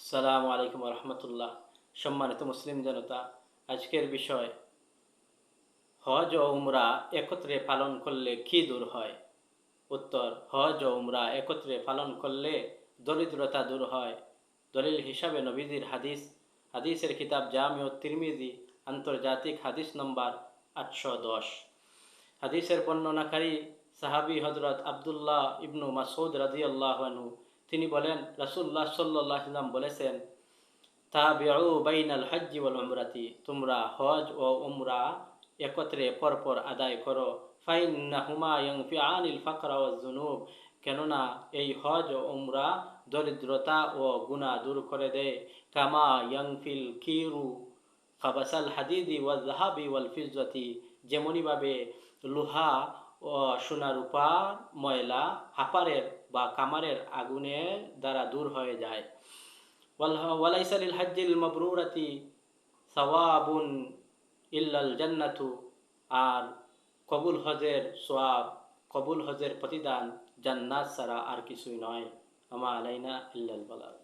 আসসালামু আলাইকুম রহমতুল্লাহ। সম্মানিত মুসলিম জনতা, আজকের বিষয় হজ ও উমরা একত্রে পালন করলে কি দূর হয়। উত্তর: হজ ও উমরা একত্রে পালন করলে দরিদ্রতা দূর হয়। দলিল হিসাবে নবীজির হাদিসের কিতাব জামিউ তিরমিজি, আন্তর্জাতিক হাদিস নম্বর 810। হাদিসের বর্ণনাকারী সাহাবী হজরত আবদুল্লাহ ইবনু মাসউদ রাদিয়াল্লাহু আনহু, তিনি বলেন, রাসূলুল্লাহ সাল্লাল্লাহু আলাইহি ওয়াসাল্লাম বলেছেন, তাবিউ বাইনাল হজ্জি ওয়াল উমরাতি, তোমরা হজ ও উমরা একত্রে পরপর আদায় করো। ফাইন্নাহুমা ইয়ানফিআনিল ফাকরা ওয়াজ যুনুব, কেননা এই হজ ও উমরা দরিদ্রতা ও গুনাহ দূর করে দেয়। কামা ইয়ানফিল কিরু খাবাসাল হাদিদি ওয়াল যাহাবি ওয়াল ফিজ্জাতি, যেমনিভাবে লোহা ও সোনা রূপার ময়লা হাপারের বা কামারের আগুনের দ্বারা দূর হয়ে যায়। ওয়ালাইসা লিল হাজ্জিল মাবরুরাতি সাওয়াবুন ইল্লাল জান্নাতু, আর কবুল হজের সওয়াব, কবুল হজের প্রতিদান জান্নাত ছাড়া আর কিছুই নয়। আমা আলাইনা ইল্লাল বালাগ।